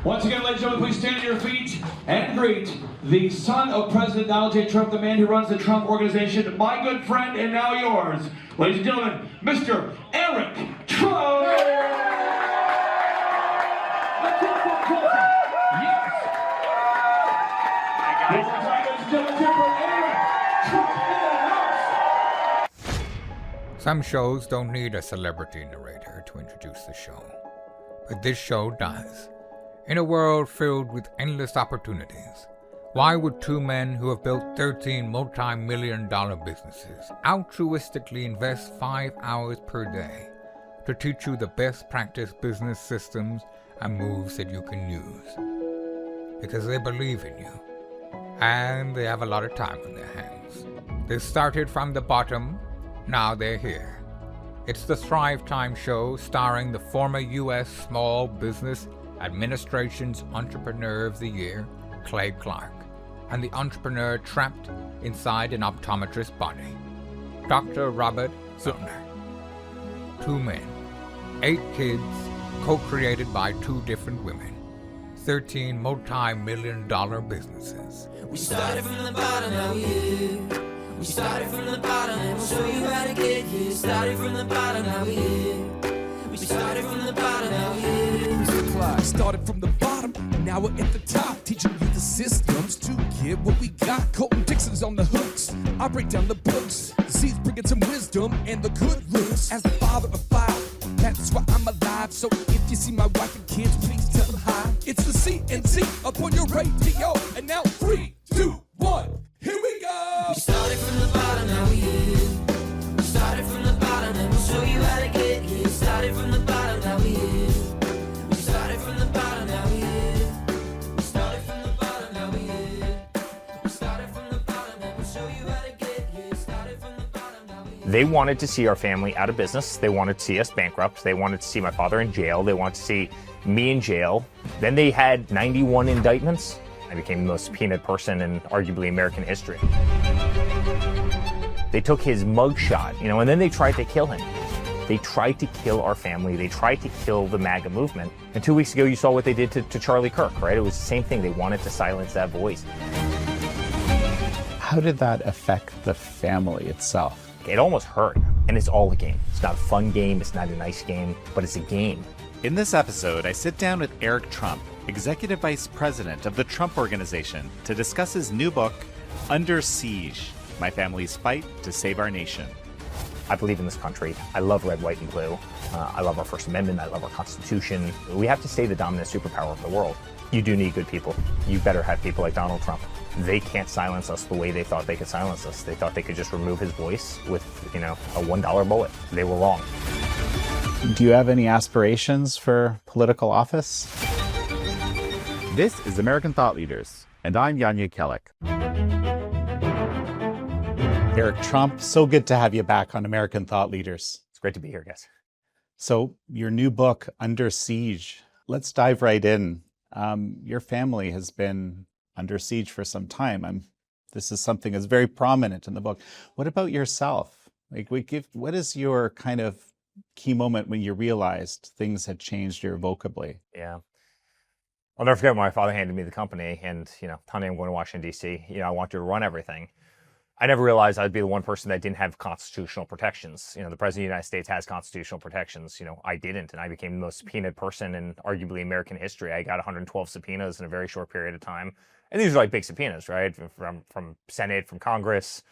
Once again, ladies and gentlemen, please stand to your feet and greet the son of President Donald J. Trump, the man who runs the Trump Organization, my good friend and now yours, ladies and gentlemen, Mr. Eric Trump! Yes! Hi, guys. Ladies and gentlemen, for Eric Trump in the house! Some shows don't need a celebrity narrator to introduce the show, but this show does. In a world filled with endless opportunities, why would two men who have built 13 multi-million-dollar businesses altruistically invest 5 hours per day to teach you the best practice business systems and moves that you can use? Because they believe in you, and they have a lot of time on their hands. They started from the bottom, now they're here. It's the Thrivetime show starring the former U.S. Small Business Administration's Entrepreneur of the Year, Clay Clark, and the entrepreneur trapped inside an optometrist's body, Dr. Robert Zillner. 2 men, 8 kids, co-created by 2 different women, 13 multi-million-dollar businesses. We started from the bottom, now we're here. We started from the bottom, and we'll show you how to get here. Started from the bottom, now we're here. We started from the bottom, now we're here. Started from the bottom, now we're at the top, teaching you the systems to get what we got. Colton Dixon's on the hooks, I break down the books. Z's bringing some wisdom and the good looks. As the father of 5, that's why I'm alive. So if you see my wife and kids, please tell them hi. It's the CNC up on your radio, and now 3, 2, 1, here we go. We started from the bottom, now we're here. We started from the bottom, and we'll show you how to get here. Started from the bottom, now we're here. Started from the bottom, now we're here. We started from the bottom, now we're here. We started from the bottom, and we'll show you how to get here. Started from the bottom, now we're here. They wanted to see our family out of business. They wanted to see us bankrupt. They wanted to see my father in jail. They wanted to see me in jail. Then they had 91 indictments. I became the most subpoenaed person in arguably American history. They took his mugshot, and then they tried to kill him. They tried to kill our family. They tried to kill the MAGA movement. And 2 weeks ago, you saw what they did to Charlie Kirk, right? It was the same thing. They wanted to silence that voice. How did that affect the family itself? It almost hurt. And it's all a game. It's not a fun game. It's not a nice game, but it's a game. In this episode, I sit down with Eric Trump, Executive Vice President of the Trump Organization, to discuss his new book, Under Siege, My Family's Fight to Save Our Nation. I believe in this country. I love red, white, and blue. I love our First Amendment. I love our Constitution. We have to stay the dominant superpower of the world. You do need good people. You better have people like Donald Trump. They can't silence us the way they thought they could silence us. They thought they could just remove his voice with, a $1 bullet. They were wrong. Do you have any aspirations for political office? This is American Thought Leaders, and I'm Jekielek. Eric Trump, so good to have you back on American Thought Leaders. It's great to be here, guys. So your new book, Under Siege, let's dive right in. Your family has been under siege for some time. This is something that's very prominent in the book. What about yourself? What is your kind of key moment when you realized things had changed irrevocably? Yeah. I'll never forget when my father handed me the company and, Tony, I'm going to Washington, D.C. I want you to run everything. I never realized I'd be the one person that didn't have constitutional protections. The President of the United States has constitutional protections. I didn't, and I became the most subpoenaed person in arguably American history. I got 112 subpoenas in a very short period of time. And these are like big subpoenas, right? From Senate, from Congress,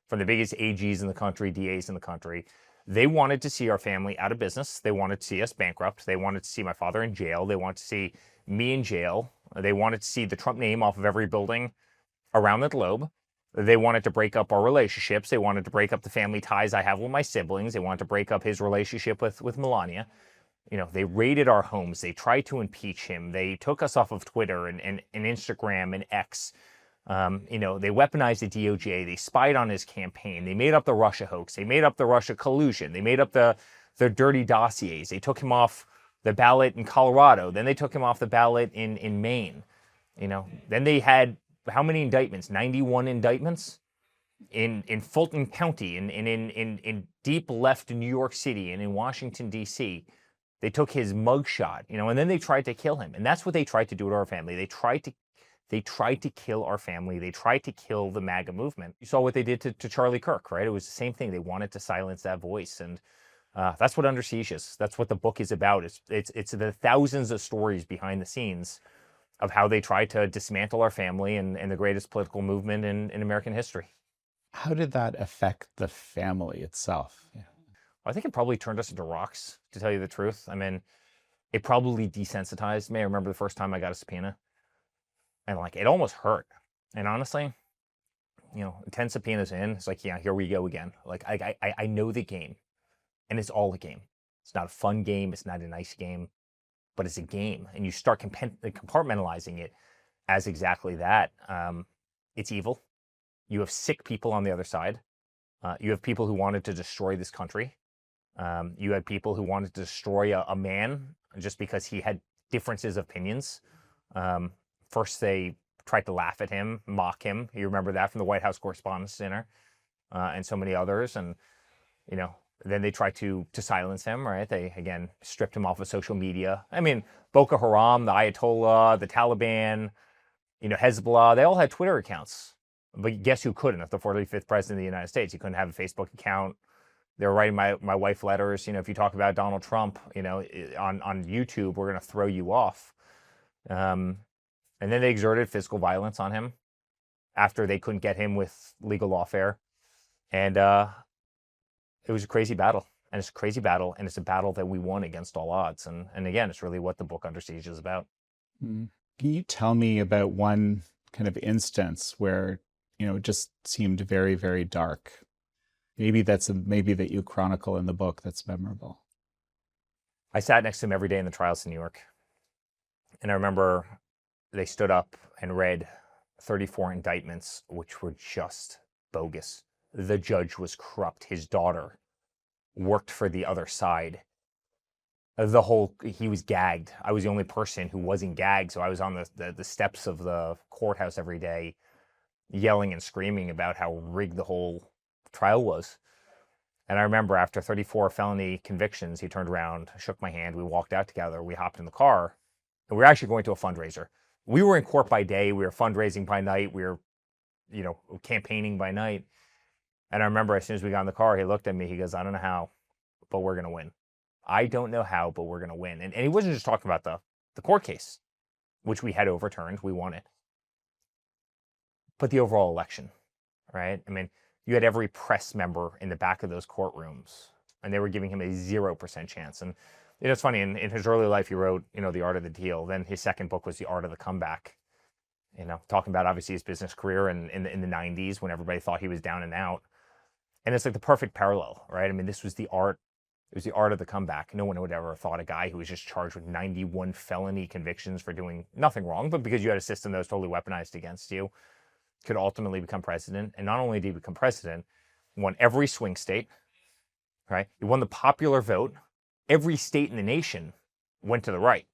from the biggest AGs in the country, DAs in the country. They wanted to see our family out of business. They wanted to see us bankrupt. They wanted to see my father in jail. They wanted to see me in jail. They wanted to see the Trump name off of every building around the globe. They wanted to break up our relationships. They wanted to break up the family ties I have with my siblings. They wanted to break up his relationship with Melania. They raided our homes. They tried to impeach him. They took us off of Twitter and Instagram and X. They weaponized the DOJ. They spied on his campaign. They made up the Russia hoax. They made up the Russia collusion. They made up the dirty dossiers. They took him off the ballot in Colorado. Then they took him off the ballot in Maine. Then they had how many indictments? 91 indictments in Fulton County, in deep left New York City, and in Washington, D.C. They took his mugshot, and then they tried to kill him. And that's what they tried to do to our family. They tried to kill our family. They tried to kill the MAGA movement. You saw what they did to Charlie Kirk, right? It was the same thing. They wanted to silence that voice. And that's what Under Siege is. That's what the book is about. It's the thousands of stories behind the scenes of how they tried to dismantle our family and the greatest political movement in American history. How did that affect the family itself? Yeah. I think it probably turned us into rocks, to tell you the truth. I mean, it probably desensitized me. I remember the first time I got a subpoena, and it almost hurt. And honestly, 10 subpoenas in, it's like, yeah, here we go again. I know the game, and it's all a game. It's not a fun game. It's not a nice game, but it's a game. And you start compartmentalizing it as exactly that. It's evil. You have sick people on the other side. You have people who wanted to destroy this country. You had people who wanted to destroy a man just because he had differences of opinions. First, they tried to laugh at him, mock him. You remember that from the White House Correspondents' Dinner and so many others. And, then they tried to silence him, right? They, again, stripped him off of social media. I mean, Boko Haram, the Ayatollah, the Taliban, Hezbollah, they all had Twitter accounts. But guess who couldn't? If the 45th president of the United States, he couldn't have a Facebook account. They were writing my wife letters. If you talk about Donald Trump, on YouTube, we're going to throw you off. And then they exerted physical violence on him after they couldn't get him with legal lawfare. And it was a crazy battle. And it's a crazy battle. And it's a battle that we won against all odds. And again, it's really what the book Under Siege is about. Can you tell me about one kind of instance where, it just seemed very, very dark? Maybe that you chronicle in the book that's memorable. I sat next to him every day in the trials in New York. And I remember they stood up and read 34 indictments, which were just bogus. The judge was corrupt. His daughter worked for the other side. He was gagged. I was the only person who wasn't gagged. So I was on the steps of the courthouse every day yelling and screaming about how rigged the whole trial was. And I remember after 34 felony convictions, he turned around, shook my hand. We walked out together. We hopped in the car, and we were actually going to a fundraiser. We were in court by day. We were fundraising by night. We were, campaigning by night. And I remember as soon as we got in the car, he looked at me. He goes, "I don't know how, but we're going to win. I don't know how, but we're going to win." And he wasn't just talking about the court case, which we had overturned. We won it. But the overall election, right? I mean, you had every press member in the back of those courtrooms, and they were giving him a 0% chance. And it's funny, in his early life, he wrote, The Art of the Deal. Then his second book was The Art of the Comeback, talking about obviously his business career in the 90s when everybody thought he was down and out. And it's like the perfect parallel, right? I mean, this was the art. It was the art of the comeback. No one would ever have thought a guy who was just charged with 91 felony convictions for doing nothing wrong, but because you had a system that was totally weaponized against you, could ultimately become president. And not only did he become president, he won every swing state, right? He won the popular vote. Every state in the nation went to the right,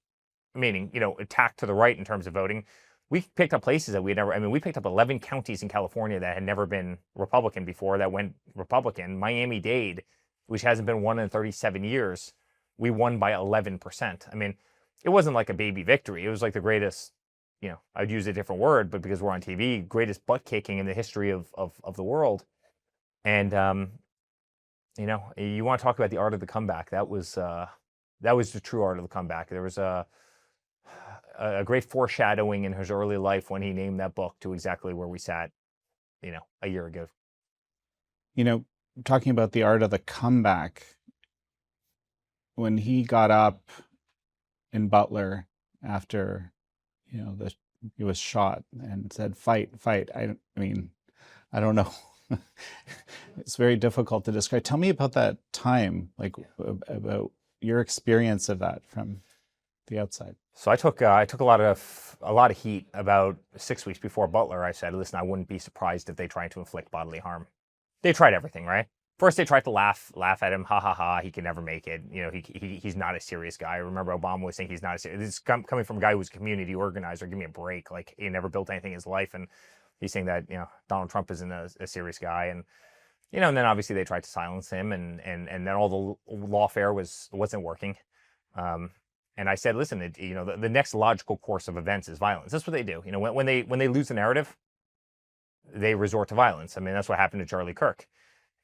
meaning, attacked to the right in terms of voting. We picked up places that we picked up 11 counties in California that had never been Republican before that went Republican. Miami-Dade, which hasn't been won in 37 years, we won by 11%. I mean, it wasn't like a baby victory. It was like the greatest, I'd use a different word, but because we're on TV, greatest butt kicking in the history of the world. And, you want to talk about the art of the comeback. That was the true art of the comeback. There was a great foreshadowing in his early life when he named that book to exactly where we sat, a year ago. Talking about the art of the comeback, when he got up in Butler after, he was shot and said, "Fight, fight." I mean, I don't know. It's very difficult to describe. Tell me about that time, about your experience of that from the outside. So I took a lot of heat about 6 weeks before Butler. I said, "Listen, I wouldn't be surprised if they tried to inflict bodily harm." They tried everything, right? First, they tried to laugh at him. Ha ha ha! He can never make it. He's not a serious guy. I remember Obama was saying he's not a serious. This is coming from a guy who was a community organizer. Give me a break. Like, he never built anything in his life, and he's saying that Donald Trump isn't a serious guy. And and then obviously they tried to silence him, and then all the lawfare wasn't working. And I said, listen, the next logical course of events is violence. That's what they do. When they lose the narrative, they resort to violence. I mean, that's what happened to Charlie Kirk.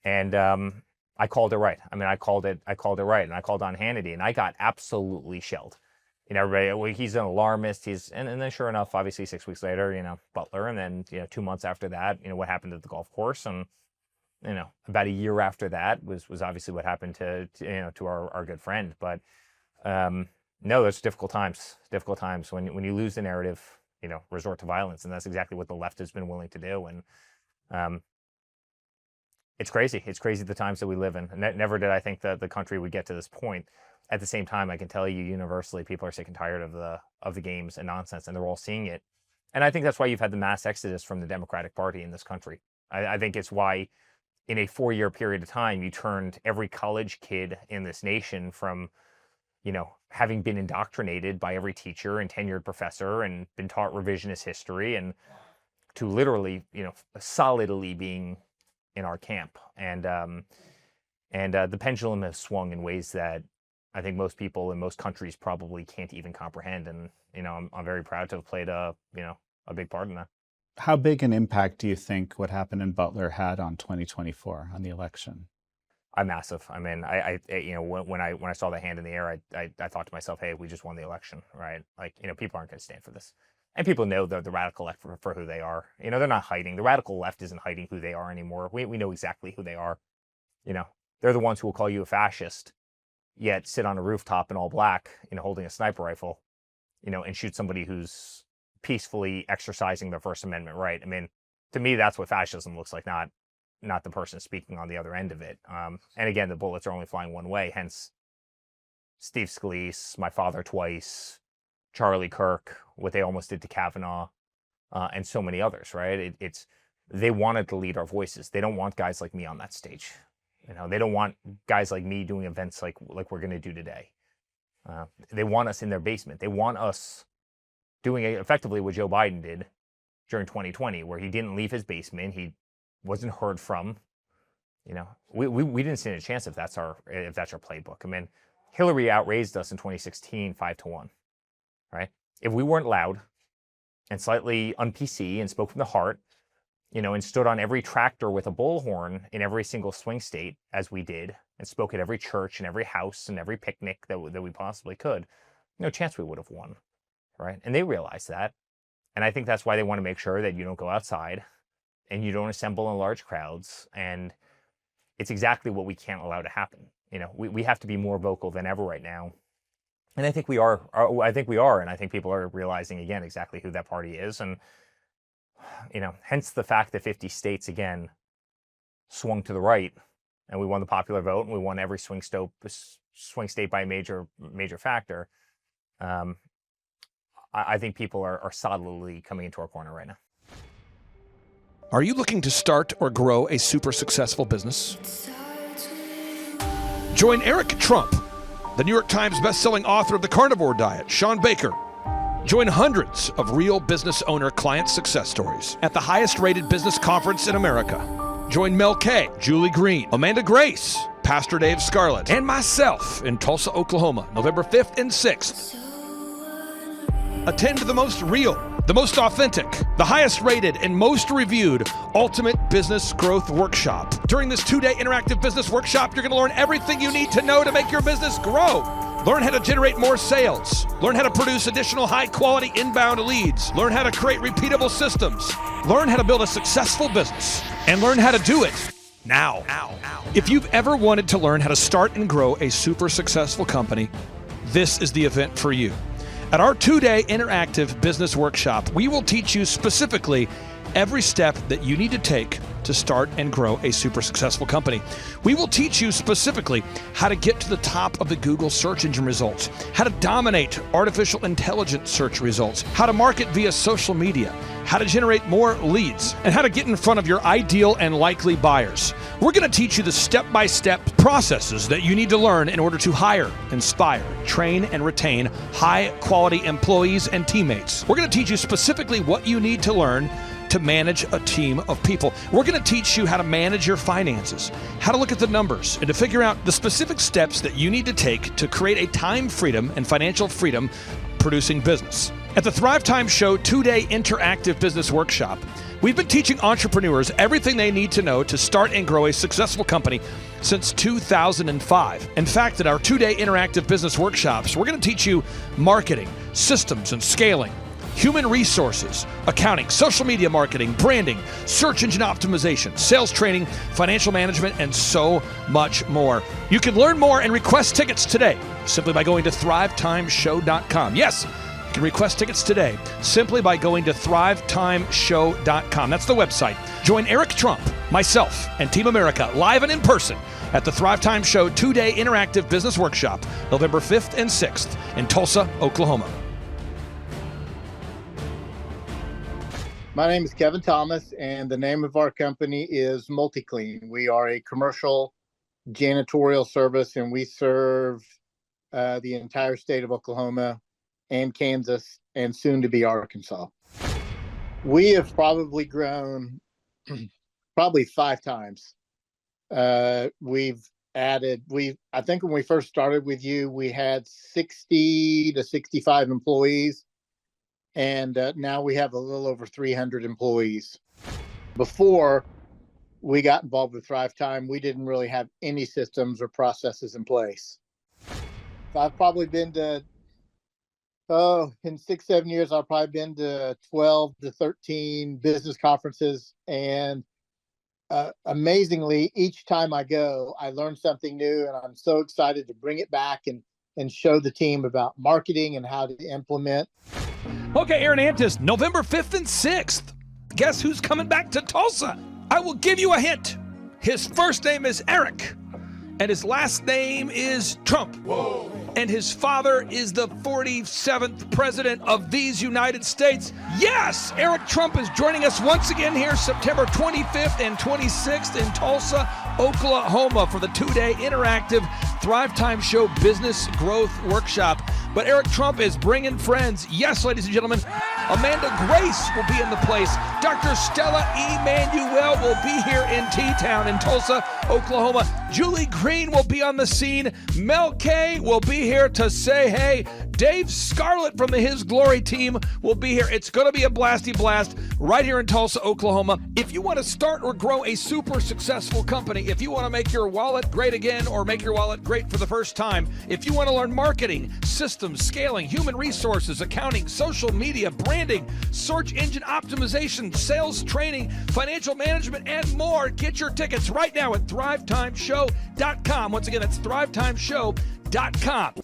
And I called it right. I mean, I called it right. And I called on Hannity, and I got absolutely shelled. Everybody, well, he's an alarmist. And then sure enough, obviously 6 weeks later, Butler. And then, 2 months after that, what happened at the golf course. And, about a year after that was obviously what happened to our good friend. But, no, there's difficult times when you lose the narrative, resort to violence. And that's exactly what the left has been willing to do. And it's crazy. It's crazy the times that we live in. Never did I think that the country would get to this point. At the same time, I can tell you universally, people are sick and tired of the games and nonsense, and they're all seeing it. And I think that's why you've had the mass exodus from the Democratic Party in this country. I think it's why in a 4-year period of time, you turned every college kid in this nation from, having been indoctrinated by every teacher and tenured professor and been taught revisionist history, and to literally, solidly being in our camp. And the pendulum has swung in ways that I think most people in most countries probably can't even comprehend. And, I'm very proud to have played a big part in that. How big an impact do you think what happened in Butler had on 2024, on the election? Massive. I mean, when I saw the hand in the air, I thought to myself, hey, we just won the election, right? Like, people aren't going to stand for this. And people know the radical left for who they are. They're not hiding. The radical left isn't hiding who they are anymore. We know exactly who they are. They're the ones who will call you a fascist, yet sit on a rooftop in all black, holding a sniper rifle, and shoot somebody who's peacefully exercising their First Amendment right. I mean, to me, that's what fascism looks like, not the person speaking on the other end of it. And again, the bullets are only flying one way, hence Steve Scalise, my father twice, Charlie Kirk, what they almost did to Kavanaugh, and so many others, right? They wanted to lead our voices. They don't want guys like me on that stage. They don't want guys like me doing events like we're going to do today. They want us in their basement. They want us doing effectively what Joe Biden did during 2020, where he didn't leave his basement. He wasn't heard from. We didn't stand a chance if that's our playbook. I mean, Hillary outraised us in 2016, 5-1, right? If we weren't loud and slightly un-PC and spoke from the heart, and stood on every tractor with a bullhorn in every single swing state, as we did, and spoke at every church and every house and every picnic that we possibly could, no chance we would have won, right? And they realize that. And I think that's why they want to make sure that you don't go outside and you don't assemble in large crowds. And it's exactly what we can't allow to happen. We have to be more vocal than ever right now. And I think we are. And I think people are realizing, again, exactly who that party is. And, hence the fact that 50 states, again, swung to the right, and we won the popular vote, and we won every swing state by a major factor. I think people are solidly coming into our corner right now. Are you looking to start or grow a super successful business? Join Eric Trump, the New York Times bestselling author of The Carnivore Diet, Sean Baker. Join hundreds of real business owner client success stories at the highest rated business conference in America. Join Mel K, Julie Green, Amanda Grace, Pastor Dave Scarlett, and myself in Tulsa, Oklahoma, November 5th and 6th. Attend the most real, the most authentic, the highest rated, and most reviewed Ultimate Business Growth Workshop. During this 2-day interactive business workshop, you're going to learn everything you need to know to make your business grow. Learn how to generate more sales. Learn how to produce additional high-quality inbound leads. Learn how to create repeatable systems. Learn how to build a successful business. And learn how to do it now. If you've ever wanted to learn how to start and grow a super successful company, this is the event for you. At our 2-day interactive business workshop, we will teach you specifically every step that you need to take to start and grow a super successful company. We will teach you specifically how to get to the top of the Google search engine results, how to dominate artificial intelligence search results, how to market via social media, how to generate more leads, and how to get in front of your ideal and likely buyers. We're going to teach you the step-by-step processes that you need to learn in order to hire, inspire, train, and retain high-quality employees and teammates. We're going to teach you specifically what you need to learn to manage a team of people. We're going to teach you how to manage your finances, how to look at the numbers, and to figure out the specific steps that you need to take to create a time freedom and financial freedom producing business. At the Thrivetime Show 2-day interactive business workshop, we've been teaching entrepreneurs everything they need to know to start and grow a successful company since 2005. In fact, at our 2-day interactive business workshops, we're going to teach you marketing, systems and scaling, human resources, accounting, social media marketing, branding, search engine optimization, sales training, financial management, and so much more. You can learn more and request tickets today simply by going to thrivetimeshow.com. Yes, you can request tickets today simply by going to thrivetimeshow.com. That's the website. Join Eric Trump, myself, and Team America live and in person at the Thrivetime Show 2-day interactive business workshop, November 5th and 6th in Tulsa, Oklahoma. My name is Kevin Thomas, and the name of our company is MultiClean. We are a commercial janitorial service, and we serve the entire state of Oklahoma and Kansas and soon to be Arkansas. We have probably grown probably 5 times. We've added, I think when we first started with you, we had 60 to 65 employees. And now we have a little over 300 employees. Before we got involved with Thrivetime, we didn't really have any systems or processes in place. So I've probably been to, in 6-7 years, I've probably been to 12 to 13 business conferences. And amazingly, each time I go, I learn something new, and I'm so excited to bring it back and show the team about marketing and how to implement. Okay, Aaron Antis, November 5th and 6th. Guess who's coming back to Tulsa? I will give you a hint. His first name is Eric, and his last name is Trump. Whoa. And his father is the 47th president of these United States. Yes, Eric Trump is joining us once again here September 25th and 26th in Tulsa, Oklahoma for the 2-day interactive Thrivetime Show Business Growth Workshop. But Eric Trump is bringing friends. Yes, ladies and gentlemen, Amanda Grace will be in the place. Dr. Stella Emanuel will be here in T-Town in Tulsa, Oklahoma. Julie Green will be on the scene. Mel K will be here to say hey. Dave Scarlett from the His Glory team will be here. It's going to be a blasty blast right here in Tulsa, Oklahoma. If you want to start or grow a super successful company, if you want to make your wallet great again or make your wallet great for the first time, if you want to learn marketing, systems, scaling, human resources, accounting, social media, branding, search engine optimization, sales training, financial management, and more, get your tickets right now at thrivetimeshow.com. Once again, that's thrivetimeshow.com.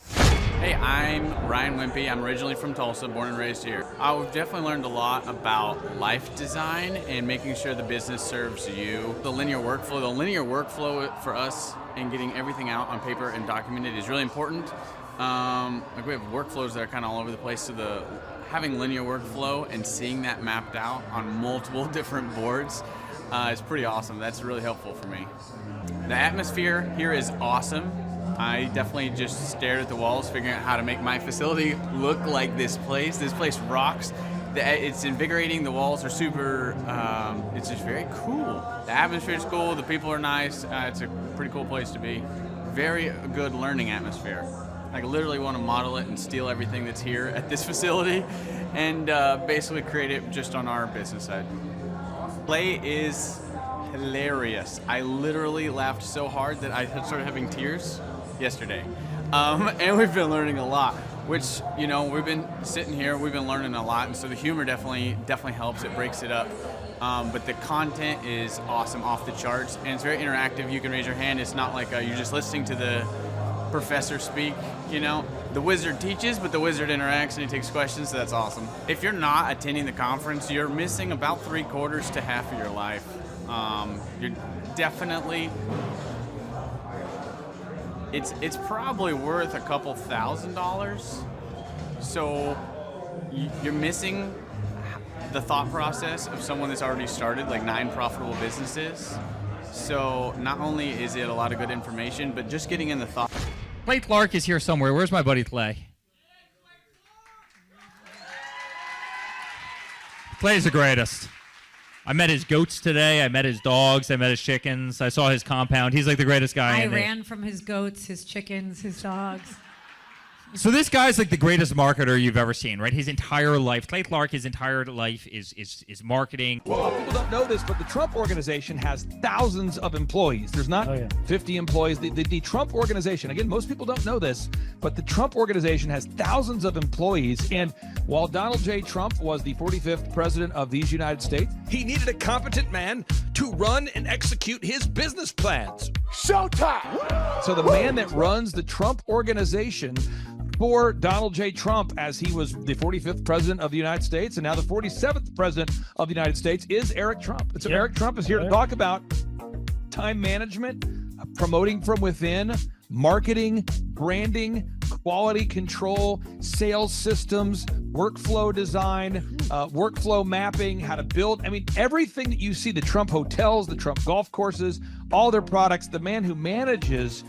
Hey, I'm Ryan Wimpy. I'm originally from Tulsa, born and raised here. I've definitely learned a lot about life design and making sure the business serves you. The linear workflow for us and getting everything out on paper and documented is really important. Like we have workflows that are kind of all over the place, so having linear workflow and seeing that mapped out on multiple different boards is pretty awesome. That's really helpful for me. The atmosphere here is awesome. I definitely just stared at the walls, figuring out how to make my facility look like this place. This place rocks. It's invigorating. The walls are super, it's just very cool. The atmosphere is cool. The people are nice. It's a pretty cool place to be. Very good learning atmosphere. I literally want to model it and steal everything that's here at this facility and basically create it just on our business side. Play is hilarious. I literally laughed so hard that I started having tears yesterday. And we've been learning a lot, which, you know, we've been sitting here, we've been learning a lot, and so the humor definitely helps. It breaks it up. But the content is awesome, off the charts, and it's very interactive. You can raise your hand. It's not like you're just listening to the professor speak, you know. The wizard teaches, but the wizard interacts and he takes questions, so that's awesome. If you're not attending the conference, you're missing about 3/4 to half of your life. You're definitely, it's probably worth a couple $1,000s. So you're missing the thought process of someone that's already started like 9 profitable businesses. So not only is it a lot of good information, but just getting in the thought. Clay Clark is here somewhere. Where's my buddy Clay? Clay's the greatest. I met his goats today. I met his dogs. I met his chickens. I saw his compound. He's like the greatest guy. I ran from his goats, his chickens, his dogs. So this guy's like the greatest marketer you've ever seen, right? His entire life, Clay Clark, his entire life is marketing. Well, people don't know this, but the Trump organization has thousands of employees. There's not 50 employees. The Trump organization, again, most people don't know this, but the Trump organization has thousands of employees. And while Donald J. Trump was the 45th president of these United States, he needed a competent man to run and execute his business plans. Showtime! So the man that runs the Trump organization for Donald J. Trump, as he was the 45th president of the United States and now the 47th president of the United States, is Eric Trump. And so Eric Trump is here to talk about time management, promoting from within, marketing, branding, quality control, sales systems, workflow design, workflow mapping, how to build. I mean, everything that you see, the Trump hotels, the Trump golf courses, all their products, the man who manages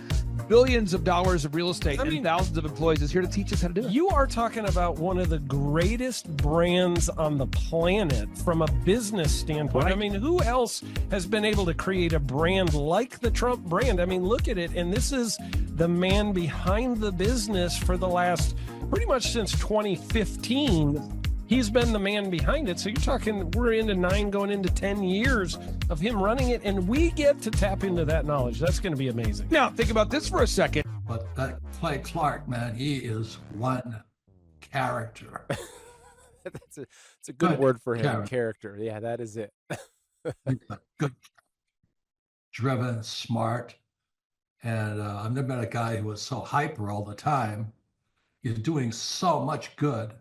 billions of dollars of real estate and thousands of employees is here to teach us how to do it. You are talking about one of the greatest brands on the planet from a business standpoint. Right. I mean, who else has been able to create a brand like the Trump brand? I mean, look at it. And this is the man behind the business for the last pretty much since 2015. He's been the man behind it. So you're talking, we're into 9 going into 10 years of him running it, and we get to tap into that knowledge. That's going to be amazing. Now, think about this for a second. But that Clay Clark, man, he is one character. It's a good word for him, character. Yeah, that is it. Good, driven, smart. And I've never met a guy who was so hyper all the time. He's doing so much good.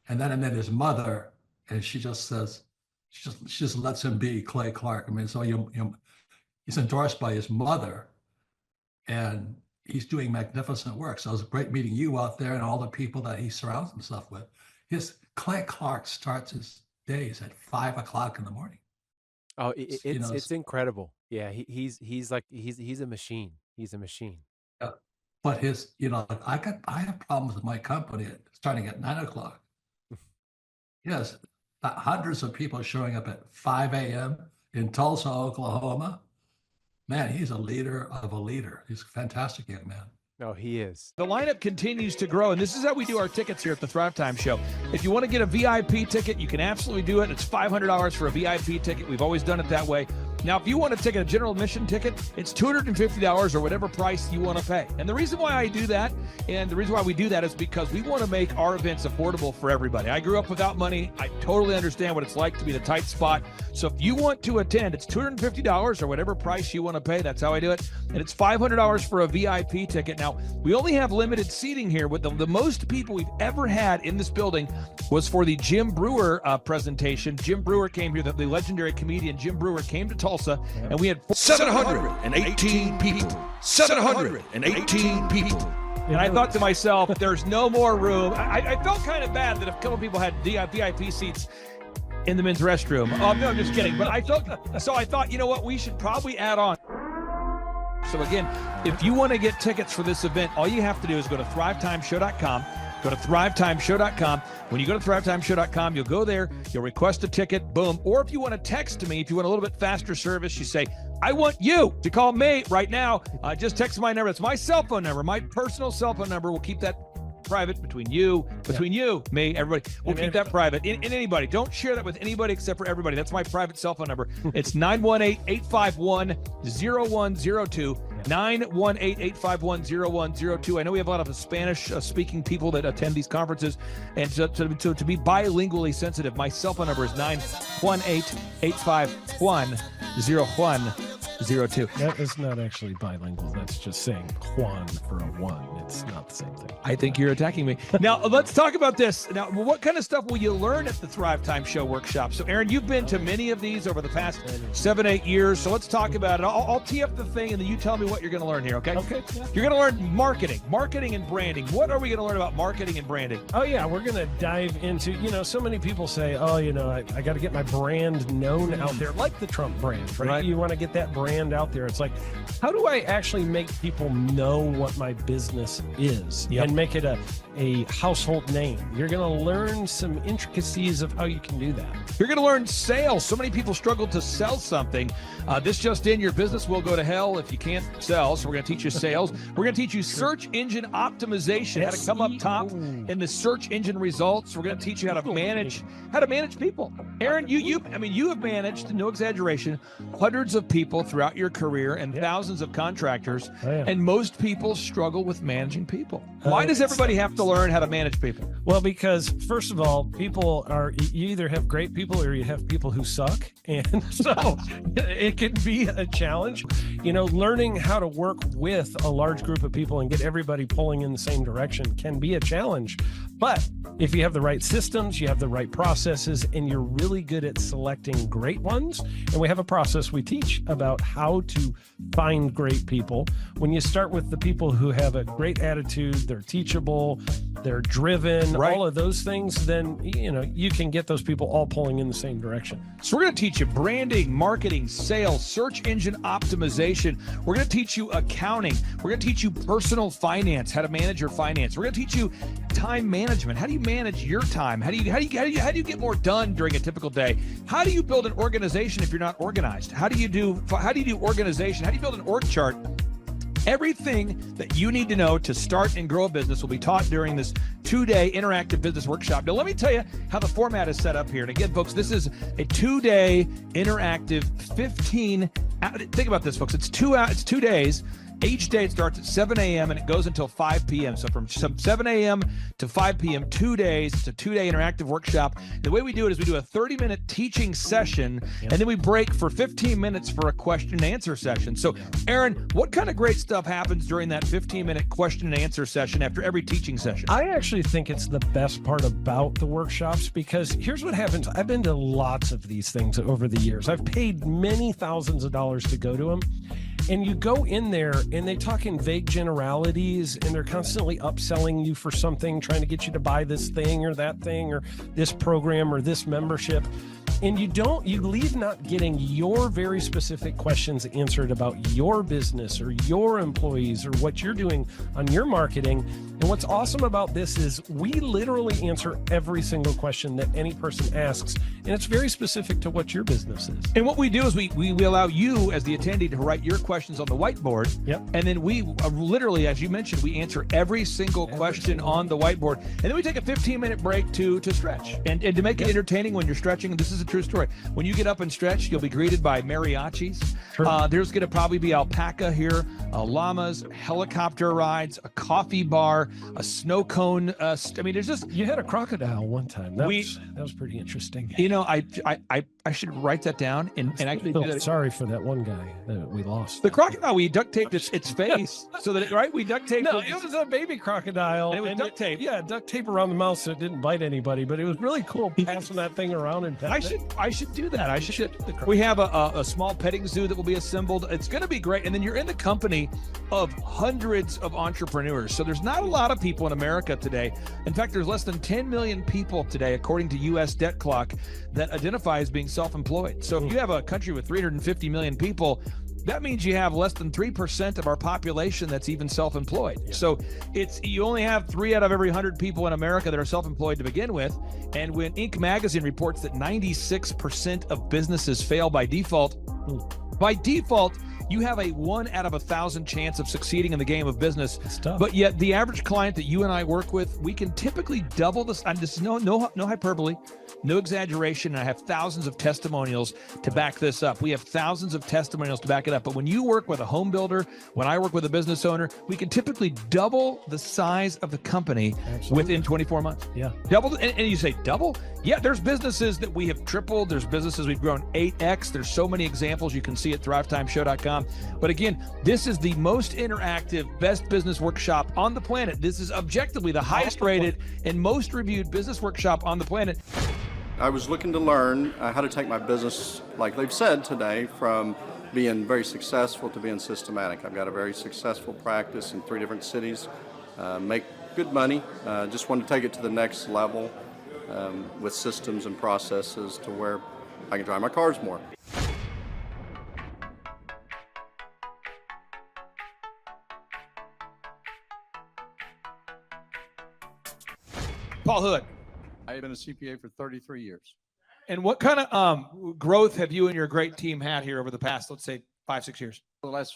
And then I met his mother, and she just says, she just lets him be Clay Clark. I mean, so he's endorsed by his mother, and he's doing magnificent work. So it was great meeting you out there and all the people that he surrounds himself with. Clay Clark starts his days at 5 o'clock in the morning. Oh, it's incredible. Yeah, he's a machine. He's a machine. But I have problems with my company starting at 9 o'clock. Yes, hundreds of people showing up at 5 a.m. in Tulsa, Oklahoma. Man, he's a leader of a leader. He's a fantastic young man. No, he is. The lineup continues to grow, and this is how we do our tickets here at the Thrivetime Show. If you want to get a VIP ticket, you can absolutely do it. It's $500 for a VIP ticket. We've always done it that way. Now, if you want to take a general admission ticket, it's $250 or whatever price you want to pay. And the reason why I do that, and the reason why we do that is because we want to make our events affordable for everybody. I grew up without money. I totally understand what it's like to be in a tight spot. So if you want to attend, it's $250 or whatever price you want to pay. That's how I do it. And it's $500 for a VIP ticket. Now, we only have limited seating here. With the most people we've ever had in this building was for the Jim Brewer presentation. Jim Brewer came here, the legendary comedian Jim Brewer came to Tulsa. And we had 718 people. 718 people. And I thought to myself, there's no more room. I felt kind of bad that a couple people had VIP seats in the men's restroom. No, I'm just kidding. But I thought, you know what? We should probably add on. So again, if you want to get tickets for this event, all you have to do is go to thrivetimeshow.com. Go to thrivetimeshow.com. When you go to thrivetimeshow.com, you'll go there, you'll request a ticket, boom. Or if you want to text me, if you want a little bit faster service, you say, I want you to call me right now. Just text my number. It's my cell phone number, my personal cell phone number. We'll keep that private between you, me, everybody. We'll keep that private. In anybody. Don't share that with anybody except for everybody. That's my private cell phone number. It's 918-851-0102. 918-851-0102. I know we have a lot of Spanish-speaking people that attend these conferences, and to be bilingually sensitive, my cell phone number is 918-851-0102. That is not actually bilingual. That's just saying Juan for a one. It's not the same thing. I think you're attacking me. Now, let's talk about this. Now, what kind of stuff will you learn at the Thrivetime Show workshop? So, Aaron, you've been to many of these over the past 7-8 years, so let's talk about it. I'll tee up the thing, and then you tell me what you're going to learn here, okay? Okay. Yeah. You're going to learn marketing and branding. What are we going to learn about marketing and branding? Oh, yeah, we're going to dive into, so many people say, I got to get my brand known out there, like the Trump brand, right? You want to get that brand brand out there. It's like, how do I actually make people know what my business is and make it a household name? You're going to learn some intricacies of how you can do that. You're going to learn sales. So many people struggle to sell something. This just in, your business will go to hell if you can't sell. So we're going to teach you sales. We're going to teach you search engine optimization, how to come up top in the search engine results. We're going to teach you how to manage people. Aaron, you have managed, no exaggeration, hundreds of people throughout your career and thousands of contractors. And most people struggle with managing people. Why does everybody have to learn how to manage people? Well, because first of all, you either have great people or you have people who suck. And so it can be a challenge. Learning how to work with a large group of people and get everybody pulling in the same direction can be a challenge. But if you have the right systems, you have the right processes, and you're really good at selecting great ones, and we have a process we teach about how to find great people. When you start with the people who have a great attitude, they're teachable, they're driven, all of those things, then you can get those people all pulling in the same direction. So we're going to teach you branding, marketing, sales, search engine optimization. We're going to teach you accounting. We're going to teach you personal finance, how to manage your finance. We're going to teach you time management. How do you manage your time? How do you get more done during a typical day? How do you build an organization if you're not organized? How do you do organization? How do you build an org chart? Everything that you need to know to start and grow a business will be taught during this 2-day interactive business workshop. Now, let me tell you how the format is set up here. And again, folks, this is a 2-day interactive 15. Think about this, folks. It's 2 days. Each day it starts at 7 a.m. and it goes until 5 p.m. So from 7 a.m. to 5 p.m., 2 days. It's a 2-day interactive workshop. The way we do it is we do a 30-minute teaching session, and then we break for 15 minutes for a question and answer session. So, Aaron, what kind of great stuff happens during that 15-minute question and answer session after every teaching session? I actually think it's the best part about the workshops, because here's what happens. I've been to lots of these things over the years. I've paid many thousands of dollars to go to them. And you go in there and they talk in vague generalities, and they're constantly upselling you for something, trying to get you to buy this thing or that thing or this program or this membership. And you leave not getting your very specific questions answered about your business or your employees or what you're doing on your marketing. And what's awesome about this is we literally answer every single question that any person asks, and it's very specific to what your business is. And what we do is we allow you as the attendee to write your questions on the whiteboard. And then we literally, as you mentioned, we answer every single question on the whiteboard. And then we take a 15-minute break to stretch and to make it entertaining when you're stretching. This is a true story. When you get up and stretch, you'll be greeted by mariachis. There's going to probably be alpaca here, llamas, helicopter rides, a coffee bar, a snow cone. There's just... You had a crocodile one time. That was pretty interesting. I should write that down. And I do that. Sorry for that one guy that we lost. The crocodile, we duct taped its face so that we duct taped. No, it was a baby crocodile. And it was duct tape. Yeah, duct tape around the mouth so it didn't bite anybody. But it was really cool passing that thing around and I should do that. We have a small petting zoo that will be assembled. It's going to be great. And then you're in the company of hundreds of entrepreneurs. So there's not a lot of people in America today. In fact, there's less than 10 million people today, according to U.S. Debt Clock, that identify as being self-employed. So if you have a country with 350 million people, that means you have less than 3% of our population that's even self-employed. So you only have 3 out of every 100 people in America that are self-employed to begin with. And when Inc. magazine reports that 96% of businesses fail by default, you have a 1 out of 1,000 chance of succeeding in the game of business. But yet the average client that you and I work with, we can typically double this. And this is no hyperbole, no exaggeration. And I have thousands of testimonials to back this up. We have thousands of testimonials to back it up. But when you work with a home builder, when I work with a business owner, we can typically double the size of the company within 24 months. Yeah. Double. And you say double? Yeah, there's businesses that we have tripled. There's businesses we've grown 8x. There's so many examples you can see at thrivetimeshow.com. But again, this is the most interactive, best business workshop on the planet. This is objectively the highest rated and most reviewed business workshop on the planet. I was looking to learn how to take my business, like they've said today, from being very successful to being systematic. I've got a very successful practice in 3 different cities, make good money. Just want to take it to the next level with systems and processes to where I can drive my cars more. Paul Hood. I have been a CPA for 33 years. And what kind of growth have you and your great team had here over the past, let's say, 5-6 years? For the last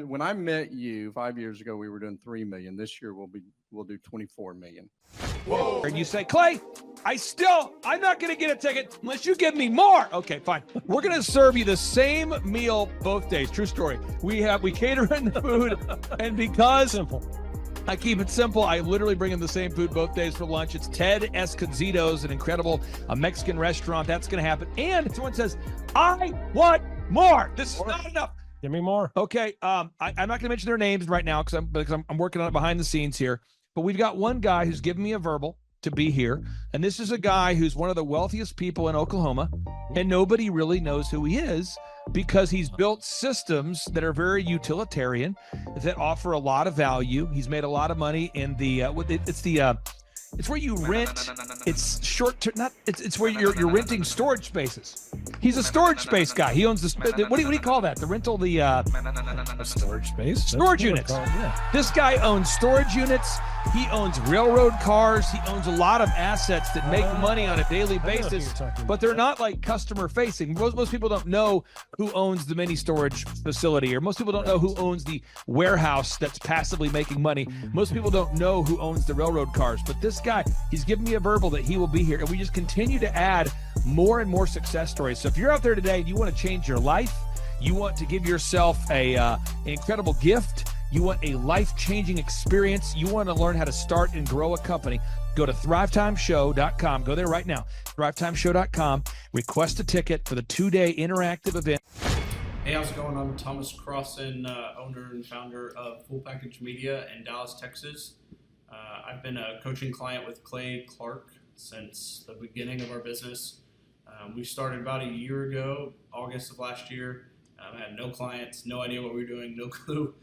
when I met you 5 years ago, we were doing 3 million. This year we'll do 24 million. Whoa. And you say, Clay, I'm not going to get a ticket unless you give me more. Okay, fine. We're going to serve you the same meal both days. True story. We cater in the food, and because I keep it simple, I literally bring in the same food both days for lunch. It's Ted Escondido's, an incredible Mexican restaurant. That's going to happen. And if someone says, I want more, this is not enough. Give me more. Okay, I'm not going to mention their names right now because I'm working on it behind the scenes here. But we've got one guy who's given me a verbal to be here, and this is a guy who's one of the wealthiest people in Oklahoma, and nobody really knows who he is because he's built systems that are very utilitarian, that offer a lot of value. He's made a lot of money in the it's where you rent. It's short term. It's where you're renting storage spaces. He's a storage space guy. He owns the what do you call that? The rental, storage space. Storage units. Yeah. This guy owns storage units. He owns railroad cars. He owns a lot of assets that make money on a daily basis, but they're not like customer facing. Most people don't know who owns the mini storage facility, or most people don't know who owns the warehouse that's passively making money. Most people don't know who owns the railroad cars, but this guy, he's given me a verbal that he will be here, and we just continue to add more and more success stories. So if you're out there today and you want to change your life, you want to give yourself an incredible gift, you want a life-changing experience, you want to learn how to start and grow a company, go to thrivetimeshow.com. Go there right now, thrivetimeshow.com. Request a ticket for the 2-day interactive event. Hey, how's it going? I'm Thomas Crossan, owner and founder of Full Package Media in Dallas, Texas. I've been a coaching client with Clay Clark since the beginning of our business. We started about a year ago, August of last year. I had no clients, no idea what we were doing, no clue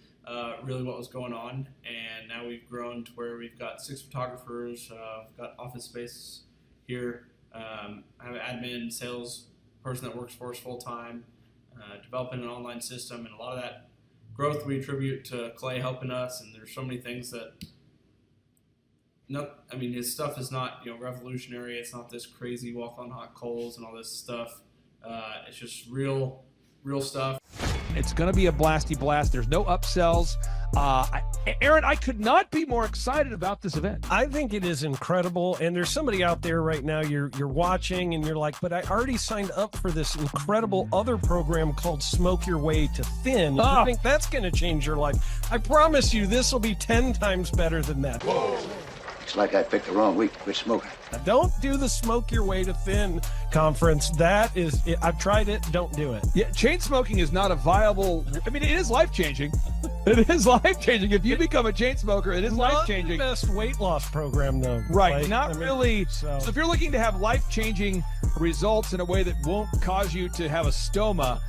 really what was going on. And now we've grown to where we've got 6 photographers, we've got office space here. I have an admin, sales person that works for us full time, developing an online system, and a lot of that growth we attribute to Clay helping us. And there's so many things that, his stuff is not revolutionary. It's not this crazy walk on hot coals and all this stuff. It's just real stuff. It's going to be a blasty blast. There's no upsells. Aaron, I could not be more excited about this event. I think it is incredible. And there's somebody out there right now, you're watching and you're like, but I already signed up for this incredible other program called Smoke Your Way to Thin. I think that's going to change your life. I promise you this will be 10 times better than that. Whoa. It's like I picked the wrong week to quit smoking. Now, don't do the Smoke Your Way to Thin conference. That is, I've tried it. Don't do it. Yeah, chain smoking is not a viable. It is life-changing. It is life-changing. If you become a chain smoker, it is life-changing. Not the best weight loss program, though. Right, really. So if you're looking to have life-changing results in a way that won't cause you to have a stoma,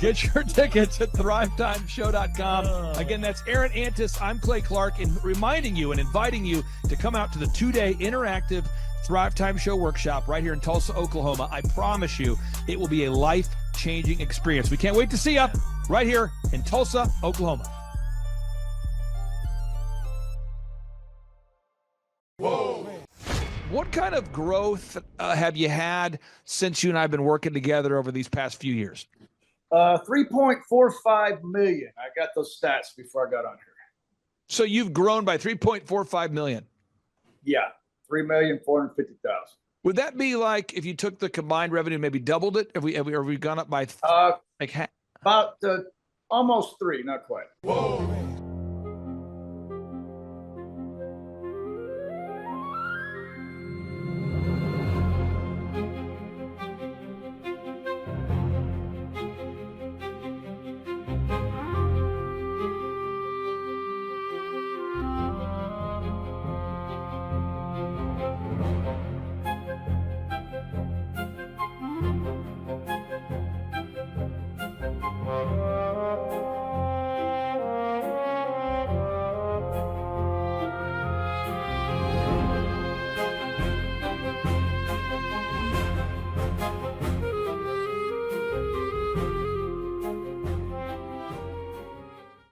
get your tickets at thrivetimeshow.com. Again, that's Aaron Antis. I'm Clay Clark, and reminding you and inviting you to come out to the 2-day interactive Thrive Time Show workshop right here in Tulsa, Oklahoma. I promise you it will be a life-changing experience. We can't wait to see you right here in Tulsa, Oklahoma. Whoa. What kind of growth have you had since you and I have been working together over these past few years? 3.45 million. I got those stats before I got on here. So you've grown by 3.45 million. Yeah, 3,450,000. Would that be like if you took the combined revenue, maybe doubled it? Have we gone up by about almost 3, not quite. Whoa.